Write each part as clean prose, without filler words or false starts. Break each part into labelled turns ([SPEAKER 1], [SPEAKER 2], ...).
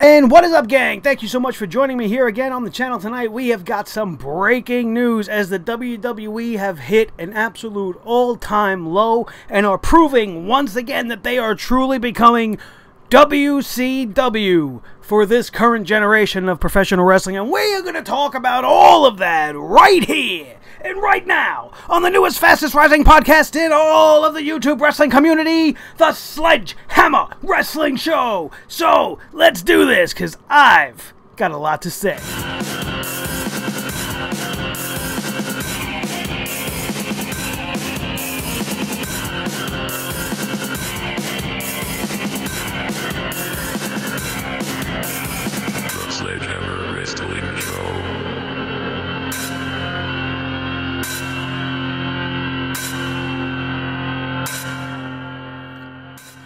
[SPEAKER 1] And what is up, gang? Thank you so much for joining me here again on the channel tonight. We have got some breaking news as the WWE have hit an absolute all-time low and are proving once again that they are truly becoming WCW for this current generation of professional wrestling. And we are going to talk about all of that right here and right now on the newest, fastest rising podcast in all of the YouTube wrestling community, the Sledgehammer Wrestling Show. So let's do this, because I've got a lot to say.
[SPEAKER 2] Sledgehammer Wrestling Show.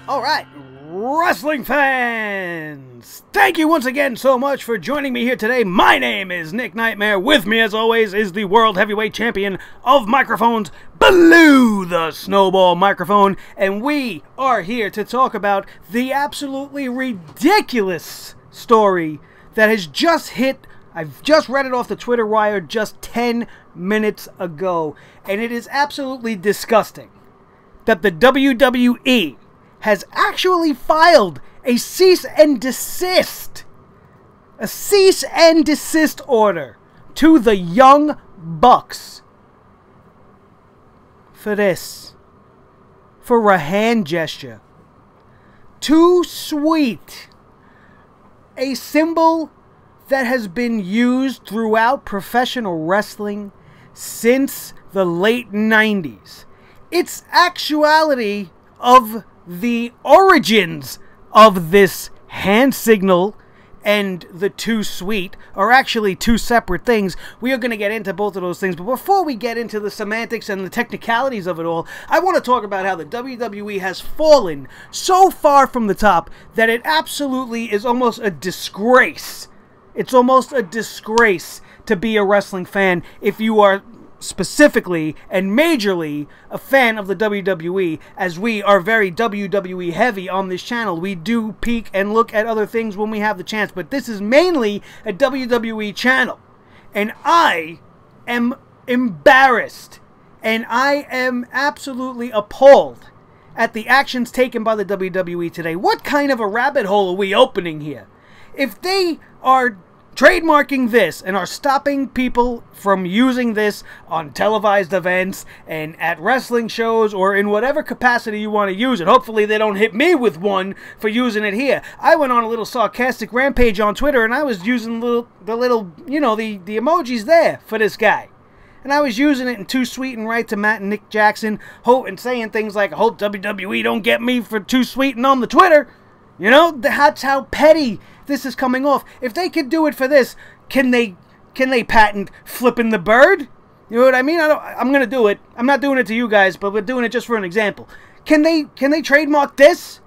[SPEAKER 1] Alright, wrestling fans! Thank you once again so much for joining me here today. My name is Nick Nightmare. With me, as always, is the World Heavyweight Champion of microphones, Blue the Snowball Microphone. And we are here to talk about the absolutely ridiculous story that has just hit. I've just read it off the Twitter wire just 10 minutes ago. And it is absolutely disgusting that the WWE has actually filed a cease and desist order to the Young Bucks for this, for a hand gesture. Too sweet. A symbol that has been used throughout professional wrestling since the late 90s. Its actuality of the origins of this hand signal and the too sweet are actually two separate things. We are going to get into both of those things, but before we get into the semantics and the technicalities of it all, I want to talk about how the WWE has fallen so far from the top that it absolutely is almost a disgrace. It's almost a disgrace to be a wrestling fan if you are specifically and majorly a fan of the WWE, as we are very WWE heavy on this channel. We do peek and look at other things when we have the chance, but this is mainly a WWE channel. And I am embarrassed and I am absolutely appalled at the actions taken by the WWE today. What kind of a rabbit hole are we opening here? If they are trademarking this and are stopping people from using this on televised events and at wrestling shows or in whatever capacity you want to use it. Hopefully they don't hit me with one for using it here. I went on a little sarcastic rampage on Twitter and I was using the little, you know, the emojis there for this guy. And I was using it in Too Sweet and Right to Matt and Nick Jackson, and saying things like, I hope WWE don't get me for Too Sweet and on the Twitter. You know, that's how petty this is coming off. If they could do it for this, can they patent flipping the bird? You know what I mean? I'm gonna do it. I'm not doing it to you guys, but we're doing it just for an example. Can they trademark this?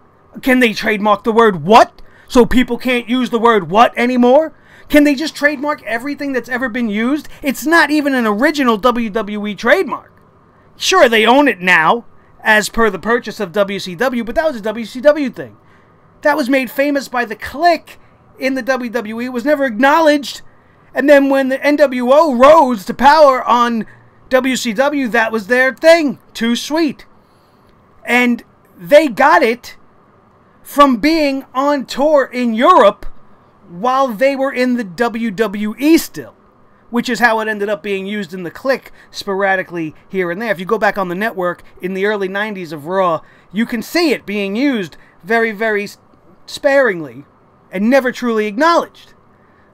[SPEAKER 1] Can they trademark the word what so people can't use the word what anymore? Can they just trademark everything that's ever been used? It's not even an original WWE trademark. Sure, they own it now, as per the purchase of WCW, but that was a WCW thing. That was made famous by the Clique in the WWE. It was never acknowledged. And then when the NWO rose to power on WCW, that was their thing. Too sweet. And they got it from being on tour in Europe while they were in the WWE still, which is how it ended up being used in the Clique sporadically here and there. If you go back on the network in the early 90s of Raw, you can see it being used very, very sparingly and never truly acknowledged.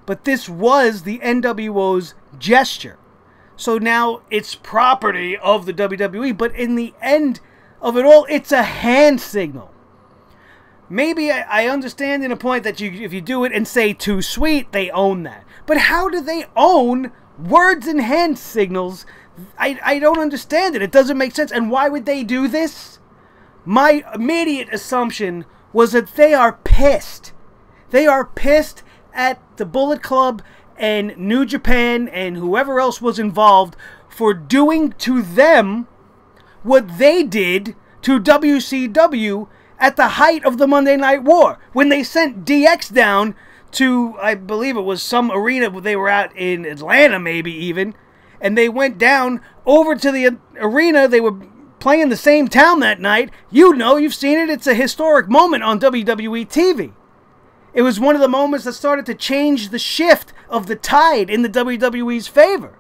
[SPEAKER 1] But this was the NWO's gesture. So now it's property of the WWE, but in the end of it all, it's a hand signal. Maybe I understand in a point that if you do it and say too sweet, they own that. But how do they own words and hand signals? I don't understand it. It doesn't make sense. And why would they do this? My immediate assumption was that they are pissed. They are pissed at the Bullet Club and New Japan and whoever else was involved for doing to them what they did to WCW at the height of the Monday Night War, when they sent DX down to, I believe it was some arena where they were at in Atlanta, maybe even, and they went down over to the arena. They were playing the same town that night. You know, you've seen it. It's a historic moment on WWE TV. It was one of the moments that started to change the shift of the tide in the WWE's favor.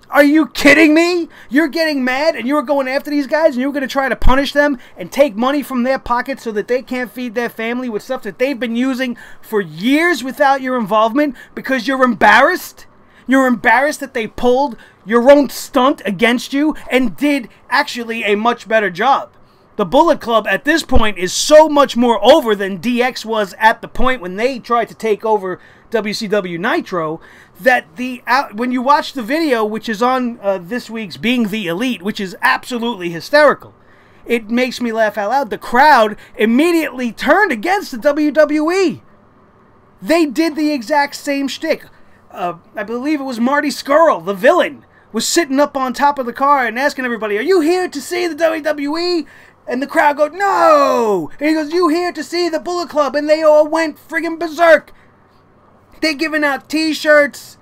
[SPEAKER 1] Are you kidding me? You're getting mad and you're going after these guys and you're going to try to punish them and take money from their pockets so that they can't feed their family with stuff that they've been using for years without your involvement because you're embarrassed? You're embarrassed that they pulled your own stunt against you and did actually a much better job. The Bullet Club at this point is so much more over than DX was at the point when they tried to take over WCW Nitro, that when you watch the video, which is on this week's Being the Elite, which is absolutely hysterical, it makes me laugh out loud. The crowd immediately turned against the WWE. They did the exact same shtick. I believe it was Marty Scurll, the villain, was sitting up on top of the car and asking everybody, "Are you here to see the WWE?" And the crowd goes, "No!" And he goes, "You here to see the Bullet Club?" And they all went friggin' berserk. They're giving out t-shirts.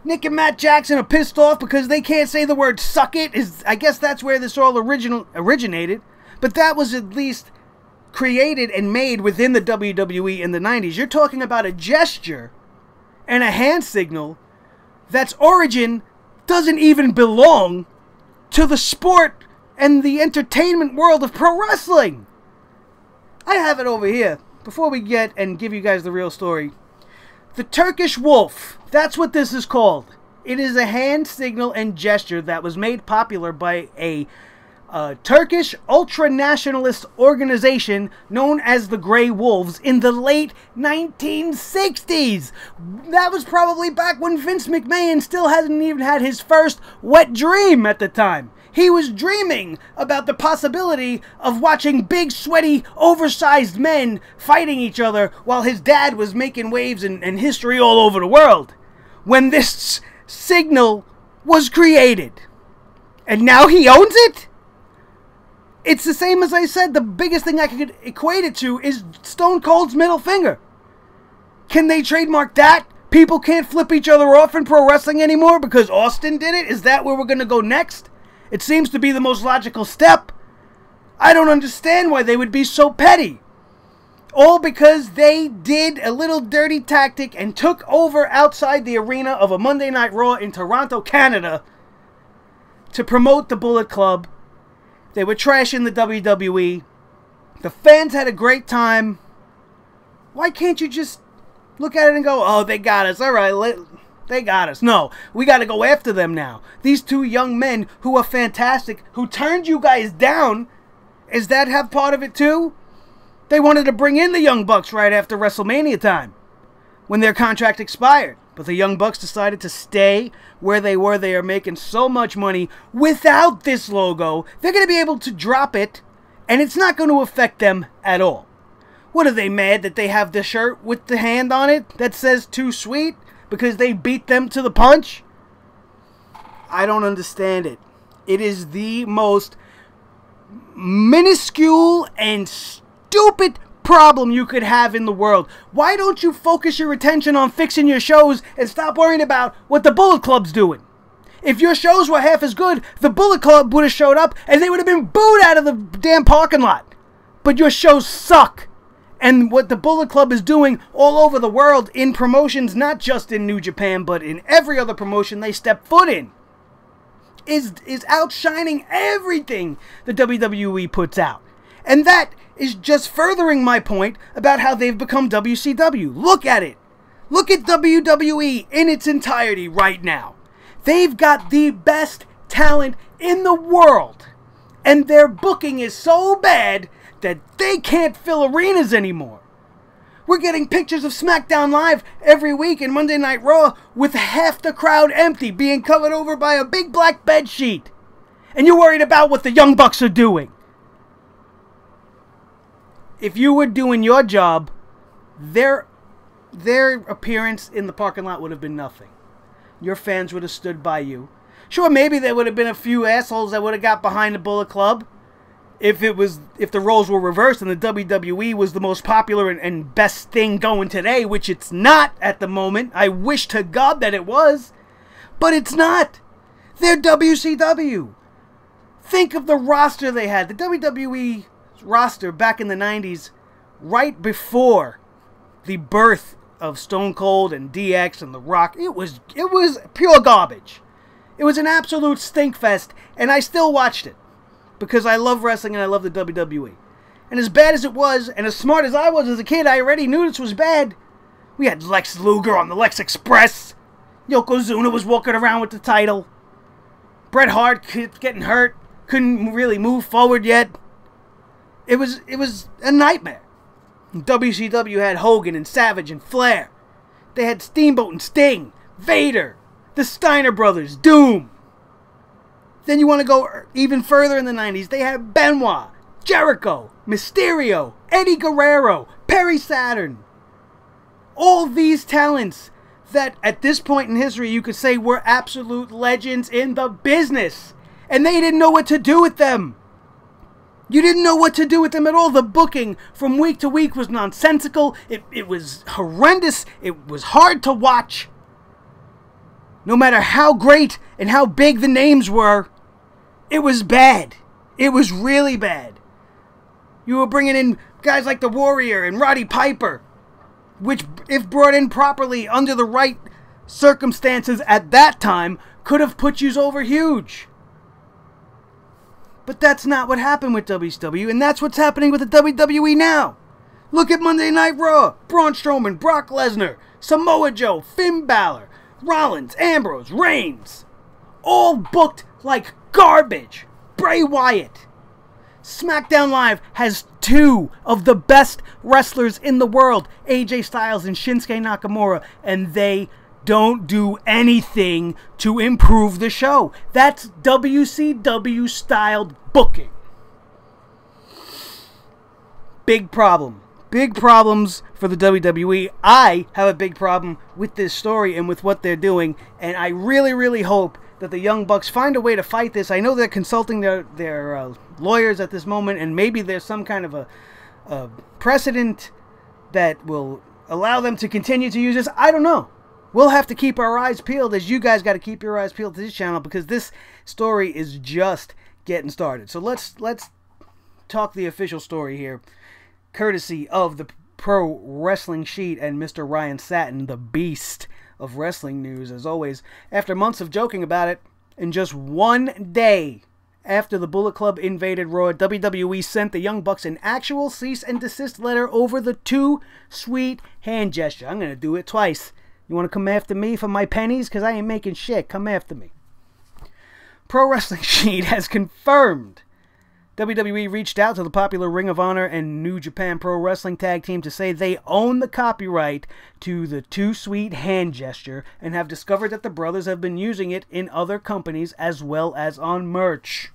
[SPEAKER 1] Nick and Matt Jackson are pissed off because they can't say the word "suck it." I guess that's where this all originated. But that was at least created and made within the WWE in the 90s. You're talking about a gesture and a hand signal that's origin doesn't even belong to the sport and the entertainment world of pro wrestling. I have it over here. Before we get and give you guys the real story. The Turkish Wolf. That's what this is called. It is a hand signal and gesture that was made popular by a Turkish ultra-nationalist organization known as the Grey Wolves in the late 1960s. That was probably back when Vince McMahon still hasn't even had his first wet dream at the time. He was dreaming about the possibility of watching big, sweaty, oversized men fighting each other while his dad was making waves and history all over the world. When this signal was created. And now he owns it? It's the same as I said. The biggest thing I could equate it to is Stone Cold's middle finger. Can they trademark that? People can't flip each other off in pro wrestling anymore because Austin did it? Is that where we're going to go next? It seems to be the most logical step. I don't understand why they would be so petty. All because they did a little dirty tactic and took over outside the arena of a Monday Night Raw in Toronto, Canada to promote the Bullet Club. They were trashing the WWE. The fans had a great time. Why can't you just look at it and go, "Oh, they got us. All right, they got us." No, we got to go after them now. These two young men who are fantastic, who turned you guys down, is that have part of it too? They wanted to bring in the Young Bucks right after WrestleMania time, when their contract expired. But the Young Bucks decided to stay where they were. They are making so much money without this logo. They're going to be able to drop it, and it's not going to affect them at all. What, are they mad that they have the shirt with the hand on it that says "Too Sweet" because they beat them to the punch? I don't understand it. It is the most minuscule and stupid problem you could have in the world. Why don't you focus your attention on fixing your shows and stop worrying about what the Bullet Club's doing? If your shows were half as good, the Bullet Club would have showed up and they would have been booed out of the damn parking lot. But your shows suck. And what the Bullet Club is doing all over the world in promotions, not just in New Japan, but in every other promotion they step foot in, is outshining everything the WWE puts out. And that is just furthering my point about how they've become WCW. Look at it. Look at WWE in its entirety right now. They've got the best talent in the world. And their booking is so bad that they can't fill arenas anymore. We're getting pictures of SmackDown Live every week and Monday Night Raw with half the crowd empty, being covered over by a big black bed sheet. And you're worried about what the Young Bucks are doing. If you were doing your job, their appearance in the parking lot would have been nothing. Your fans would have stood by you. Sure, maybe there would have been a few assholes that would have got behind the Bullet Club if the roles were reversed and the WWE was the most popular and best thing going today, which it's not at the moment. I wish to God that it was, but it's not. They're WCW. Think of the roster they had. The WWE roster back in the 90s, right before the birth of Stone Cold and DX and The Rock, it was pure garbage. It was an absolute stinkfest, and I still watched it because I love wrestling and I love the WWE. And as bad as it was, and as smart as I was as a kid, I already knew this was bad. We had Lex Luger on the Lex Express. Yokozuna was walking around with the title. Bret Hart kept getting hurt. Couldn't really move forward yet. It was a nightmare. WCW had Hogan and Savage and Flair. They had Steamboat and Sting, Vader, the Steiner Brothers, Doom. Then you want to go even further in the 90s. They had Benoit, Jericho, Mysterio, Eddie Guerrero, Perry Saturn. All these talents that at this point in history you could say were absolute legends in the business. And they didn't know what to do with them. You didn't know what to do with them at all. The booking from week to week was nonsensical. It was horrendous. It was hard to watch. No matter how great and how big the names were, it was bad. It was really bad. You were bringing in guys like the Warrior and Roddy Piper, which, if brought in properly under the right circumstances at that time, could have put you over huge. But that's not what happened with WCW, and that's what's happening with the WWE now. Look at Monday Night Raw. Braun Strowman, Brock Lesnar, Samoa Joe, Finn Balor, Rollins, Ambrose, Reigns. All booked like garbage. Bray Wyatt. SmackDown Live has two of the best wrestlers in the world, AJ Styles and Shinsuke Nakamura, and they don't do anything to improve the show. That's WCW-styled booking. Big problem. Big problems for the WWE. I have a big problem with this story and with what they're doing, and I really, really hope that the Young Bucks find a way to fight this. I know they're consulting their lawyers at this moment, and maybe there's some kind of a precedent that will allow them to continue to use this. I don't know. We'll have to keep our eyes peeled, as you guys got to keep your eyes peeled to this channel, because this story is just getting started. So let's talk the official story here, courtesy of the Pro Wrestling Sheet and Mr. Ryan Satin, the beast of wrestling news, as always. After months of joking about it, in just one day after the Bullet Club invaded Raw, WWE sent the Young Bucks an actual cease and desist letter over the too sweet hand gesture. I'm going to do it twice. You want to come after me for my pennies? Because I ain't making shit. Come after me. Pro Wrestling Sheet has confirmed WWE reached out to the popular Ring of Honor and New Japan Pro Wrestling tag team to say they own the copyright to the too sweet hand gesture and have discovered that the brothers have been using it in other companies as well as on merch.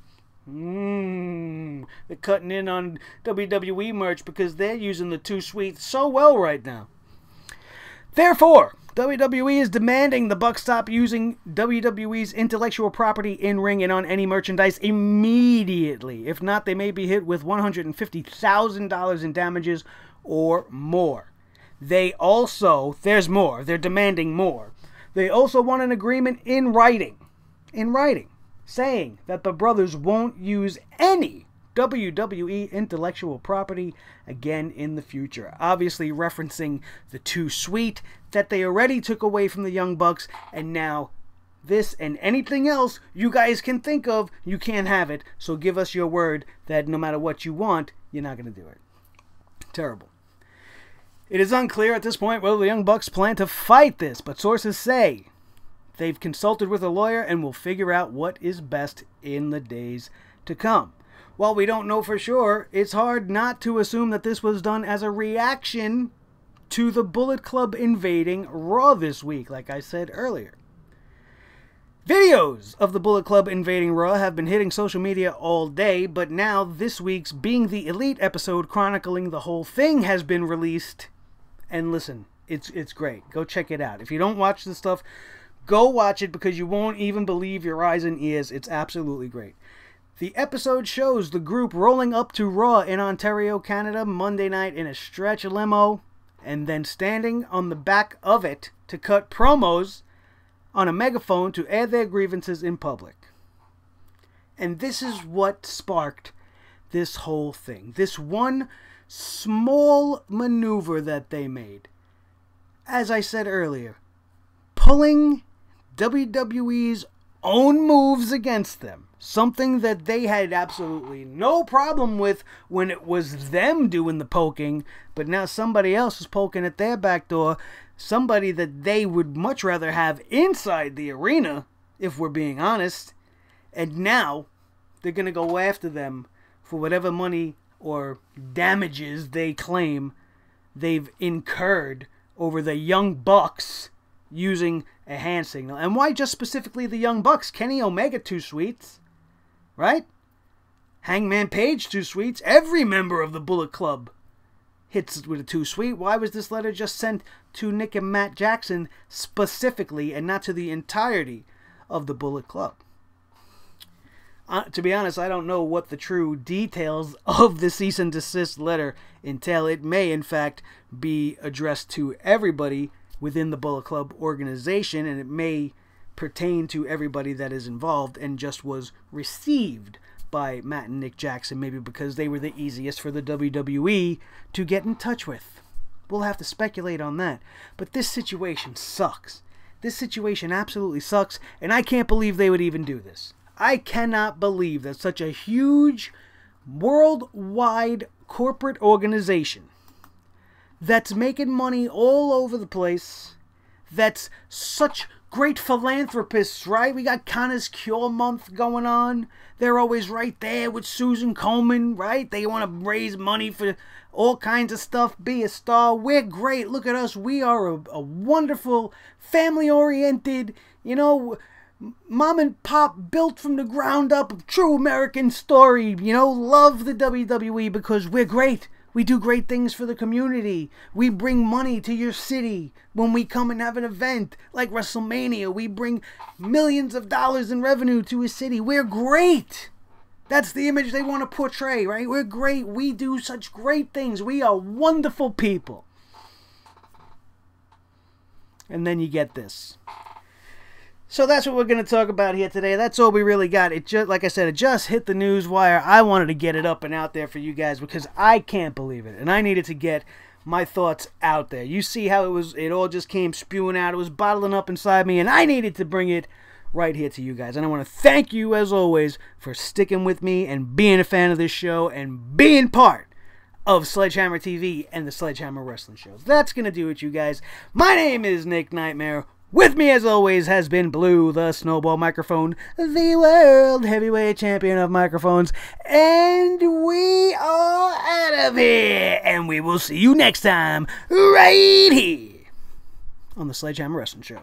[SPEAKER 1] They're cutting in on WWE merch because they're using the too sweet so well right now. Therefore, WWE is demanding the Bucks stop using WWE's intellectual property in-ring and on any merchandise immediately. If not, they may be hit with $150,000 in damages or more. They also, there's more, they're demanding more. They also want an agreement in writing, saying that the brothers won't use any WWE intellectual property again in the future. Obviously referencing the too sweet that they already took away from the Young Bucks, and now this and anything else you guys can think of, you can't have it. So give us your word that no matter what you want, you're not going to do it. Terrible. It is unclear at this point whether the Young Bucks plan to fight this, but sources say they've consulted with a lawyer and will figure out what is best in the days to come. While we don't know for sure, it's hard not to assume that this was done as a reaction to the Bullet Club invading Raw this week, like I said earlier. Videos of the Bullet Club invading Raw have been hitting social media all day, but now this week's Being the Elite episode chronicling the whole thing has been released. And listen, it's great. Go check it out. If you don't watch this stuff, go watch it because you won't even believe your eyes and ears. It's absolutely great. The episode shows the group rolling up to Raw in Ontario, Canada, Monday night in a stretch limo, and then standing on the back of it to cut promos on a megaphone to air their grievances in public. And this is what sparked this whole thing. This one small maneuver that they made. As I said earlier, pulling WWE's own moves against them. Something that they had absolutely no problem with when it was them doing the poking, but now somebody else is poking at their back door. Somebody that they would much rather have inside the arena, if we're being honest. And now they're going to go after them for whatever money or damages they claim they've incurred over the Young Bucks using a hand signal. And why just specifically the Young Bucks? Kenny Omega, 2 sweets. Right? Hangman Page, 2 sweets. Every member of the Bullet Club hits it with a 2 sweet. Why was this letter just sent to Nick and Matt Jackson specifically and not to the entirety of the Bullet Club? To be honest, I don't know what the true details of the cease and desist letter entail. It may, in fact, be addressed to everybody within the Bullet Club organization, and it may pertain to everybody that is involved and just was received by Matt and Nick Jackson, maybe because they were the easiest for the WWE to get in touch with. We'll have to speculate on that. But this situation sucks. This situation absolutely sucks, and I can't believe they would even do this. I cannot believe that such a huge worldwide corporate organization that's making money all over the place, that's such great philanthropists, right? We got Connor's Cure Month going on. They're always right there with Susan Komen, right? They want to raise money for all kinds of stuff, be a star. We're great. Look at us. We are a wonderful, family-oriented, mom and pop, built from the ground up, true American story. Love the WWE because we're great. We do great things for the community. We bring money to your city when we come and have an event like WrestleMania. We bring millions of dollars in revenue to a city. We're great. That's the image they want to portray, right? We're great. We do such great things. We are wonderful people. And then you get this. So that's what we're going to talk about here today. That's all we really got. It just, like I said, it just hit the news wire. I wanted to get it up and out there for you guys because I can't believe it. And I needed to get my thoughts out there. You see how it all just came spewing out. It was bottling up inside me, and I needed to bring it right here to you guys. And I want to thank you, as always, for sticking with me and being a fan of this show and being part of Sledgehammer TV and the Sledgehammer Wrestling Show. That's going to do it, you guys. My name is Nick Nightmare. With me, as always, has been Blue, the Snowball Microphone, the World Heavyweight Champion of Microphones, and we are out of here, and we will see you next time, right here, on the Sledgehammer Wrestling Show.